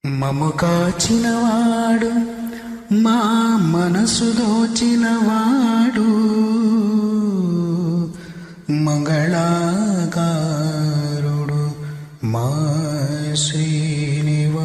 మము కాచినవాడు మా మనసు దోచినవాడు మంగళాకారుడు మా శ్రీనివాసుడు.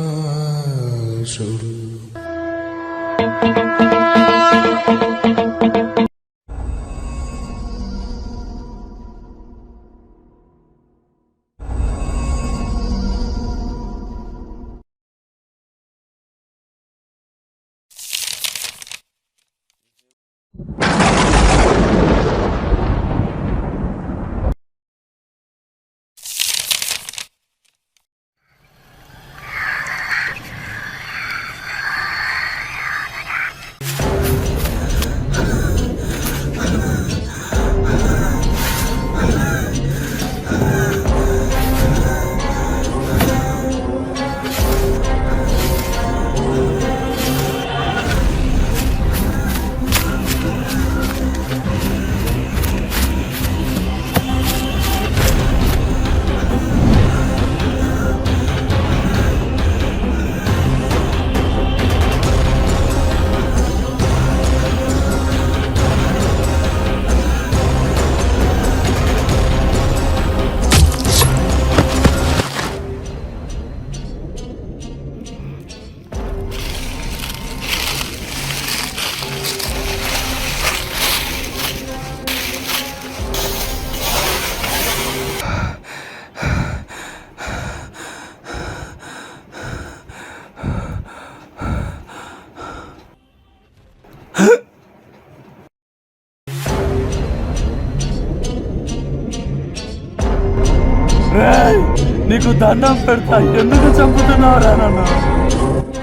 నీకు దండం పెడతా, ఎందుకు చంపుతున్నావురా నన్ను?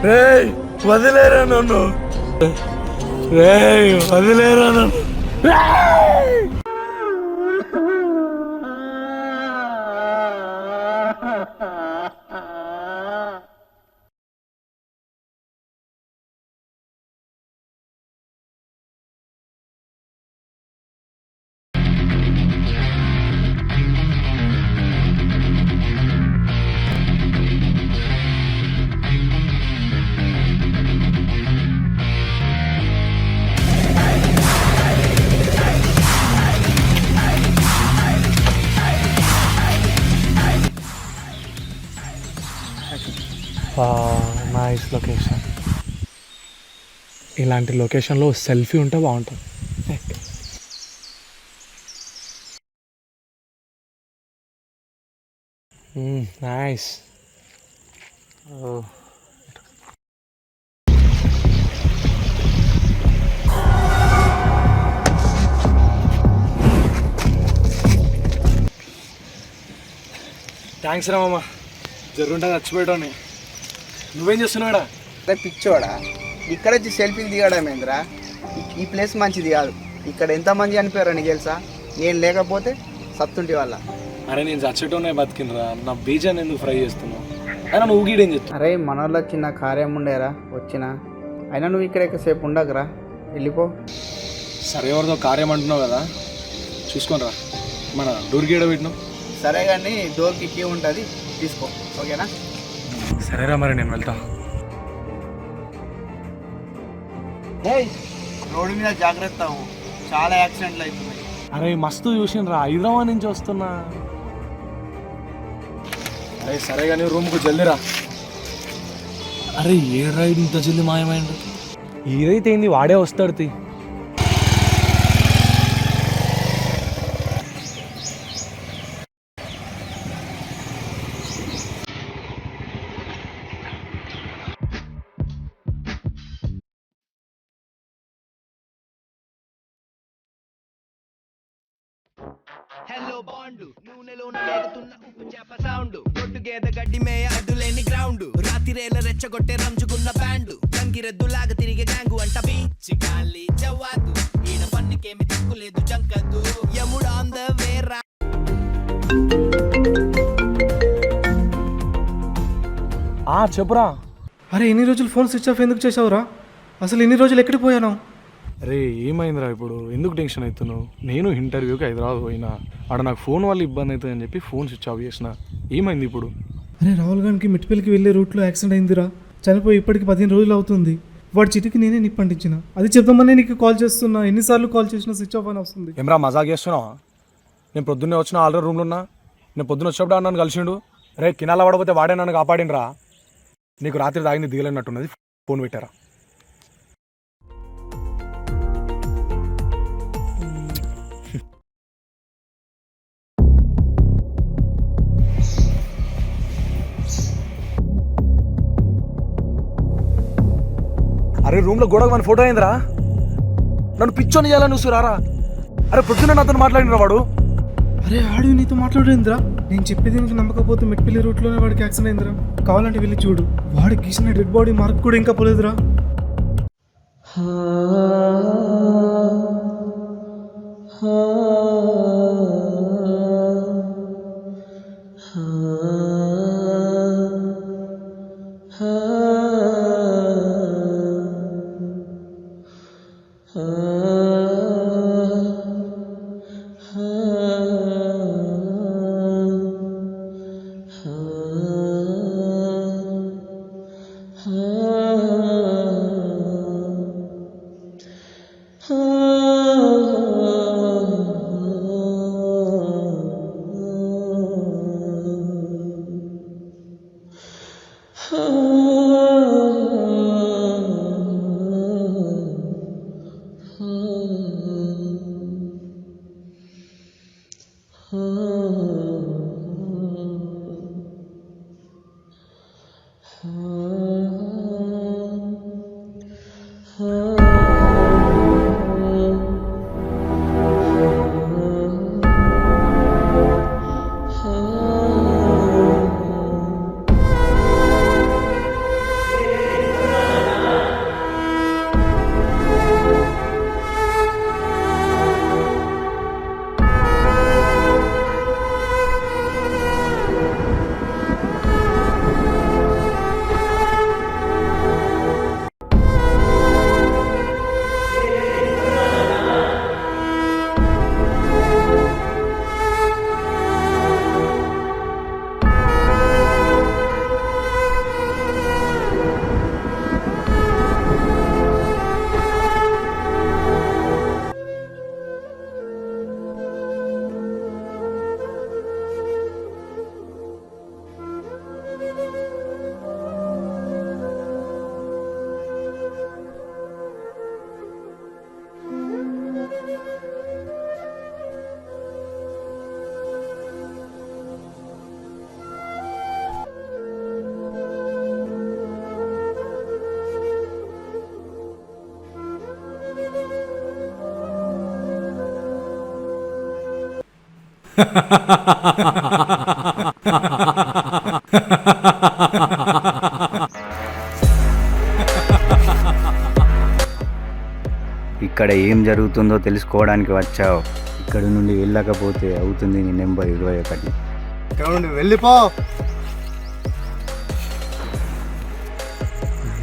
రేయ్ వదిలేరా నన్ను, రేయ్ వదిలేరా నన్ను. Nice location. ఇలాంటి లొకేషన్లో సెల్ఫీ ఉంటే బాగుంటుంది. నైస్. థ్యాంక్స్ రామమ్మ, జరుగుంటే చచ్చిపోయాడు. నువ్వేం చేస్తున్నాడా? అదే పిచ్చోడా, ఇక్కడ వచ్చి సెల్ఫీలు దిగడం ఏంద్రా? ఈ ప్లేస్ మంచిది కాదు. ఇక్కడ ఎంతమంది చనిపోయారో నీకు తెలుసా? నేను లేకపోతే సత్తుంటి వల్ల. అరే నేను చచ్చేటోనే బతికినరా, నా బీజాన్ని ఎందుకు ఫ్రై చేస్తున్నావు? అయినా నువ్వు గీడేం చెప్తావు? అరే మనోళ్ళు చిన్న కార్యం ఉండేరా వచ్చినా, అయినా నువ్వు ఇక్కడ ఎక్కువసేపు ఉండకురా, వెళ్ళిపో. సరే ఎవరిదో కార్యం అంటున్నావు కదా, చూసుకోనరా. మన డోర్ గీడ పెట్టినావు. సరే కానీ డోర్కి కీ ఉంటుంది, తీసుకో. ఓకేనా? సరేరా మరి నేను వెళ్తా. రోడ్డు మీద జాగ్రత్త, చాలా యాక్సిడెంట్లు అవుతున్నాయి. అరే మస్తు చూసినరా, హైదరాబాద్ నుంచి వస్తున్నా. అరే సరే కానీ రూమ్కు జల్దిరా. అరే ఏ రైడ్ ఇంత జల్ది మాయమైంది? ఏదైతే ఏంది వాడే వస్తాడు. తీ హలో బాండు నూనెలోన వేగుతున్న ఉప్పు చేప సౌండ్, కొట్టు గేద గడ్డి మేయ అడ్డులేని గ్రౌండ్, రాతిరేల రెచ్చగొట్టే రంజుకున్న బ్యాండ్, గంగిరెద్దులాగా తిరిగే గ్యాంగు అంట బీచ్ గాలి జవాదు, ఈడ పన్నుకేమి తక్కులేదు జంకద్దు, యముడు ఆన్ ద వేరా. చెప్పురా. అరే ఇన్ని రోజులు ఫోన్ స్విచ్ ఆఫ్ ఎందుకు చేసావురా? అసలు ఇన్ని రోజులు ఎక్కడికి పోయాను? అరే ఏమైందిరా ఇప్పుడు, ఎందుకు టెన్షన్ అవుతున్నావు? నేను ఇంటర్వ్యూకి హైదరాబాద్ పోయినా, ఆడ నాకు ఫోన్ వల్ల ఇబ్బంది అవుతుంది అని చెప్పి ఫోన్ స్విచ్ ఆఫ్ చేసిన. ఏమైంది ఇప్పుడు? అరే రాహుల్ గాంధీకి మిట్పల్లికి వెళ్ళే రూట్లో యాక్సిడెంట్ అయిందిరా. చనిపోయి ఇప్పటికి 15 రోజులు అవుతుంది. వాడి చిటికి నేనే నిప్పంటించిన. అది చెప్దామని నీకు కాల్ చేస్తున్నా. ఎన్నిసార్లు కాల్ చేసినా స్విచ్ ఆఫ్ అని వస్తుంది. ఏమరా మజాక్ చేస్తున్నావా? నేను పొద్దున్నే వచ్చిన ఆల్రెడీ రూమ్లో ఉన్నా. నేను పొద్దున్న వచ్చినప్పుడు నన్ను కలిసిండు. రే కినాల పడకపోతే వాడే నన్ను కాపాడినరా. నీకు రాత్రి తాగింది దిగలేనట్టున్నది, ఫోన్ పెట్టారా? అరే రూమ్లో గోడకు మన ఫోటో అయిందిరా. నన్ను పిచ్చోని చేయాలని చూస్తురారా? అరే పొద్దున్న నాతో మాట్లాడినరా వాడు. అరే ఆడు నీతో మాట్లాడేంద్రా? నేను చెప్పేది నీకు నమ్మకపోతే మెట్పల్లి రూట్లోనే వాడికి యాక్సిడెంట్ అయిందిరా. కావాలంటే వెళ్ళి చూడు. వాడు గీసిన డెడ్ బాడీ మార్క్ కూడా ఇంకా పోలేదురా. ఇక్కడ ఏం జరుగుతుందో తెలుసుకోవడానికి వచ్చావు. ఇక్కడ నుండి వెళ్ళకపోతే అవుతుంది నీ నెంబర్ 21. ఇక్కడ నుండి వెళ్ళిపో.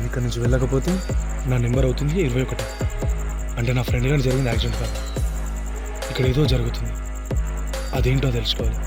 ఇక్కడ నుంచి వెళ్ళకపోతే నా నెంబర్ అవుతుంది 21. అంటే నా ఫ్రెండ్ గారికి జరిగింది యాక్సిడెంట్ కాదు, ఇక్కడ ఏదో జరుగుతుంది. అదేంటో తెలుసుకోవాలి.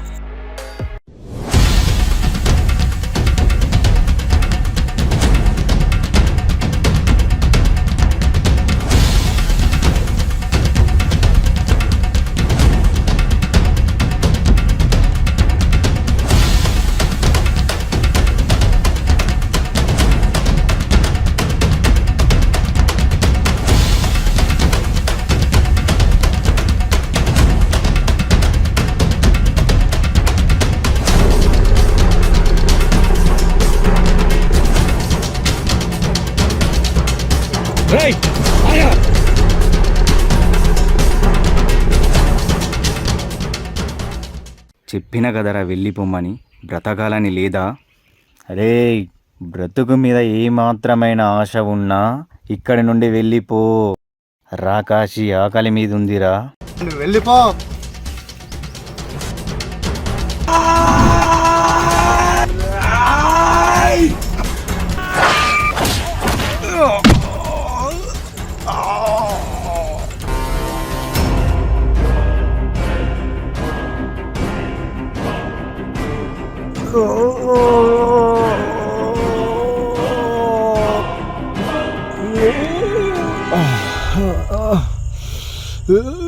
చెప్పిన కదరా వెళ్ళిపోమ్మని, బ్రతకాలని లేదా? అరే బ్రతుకు మీద ఏమాత్రమైన ఆశ ఉన్నా ఇక్కడి నుండి వెళ్ళిపో. రాకాశి ఆకలి మీద ఉందిరా. వెళ్ళిపో. Ah.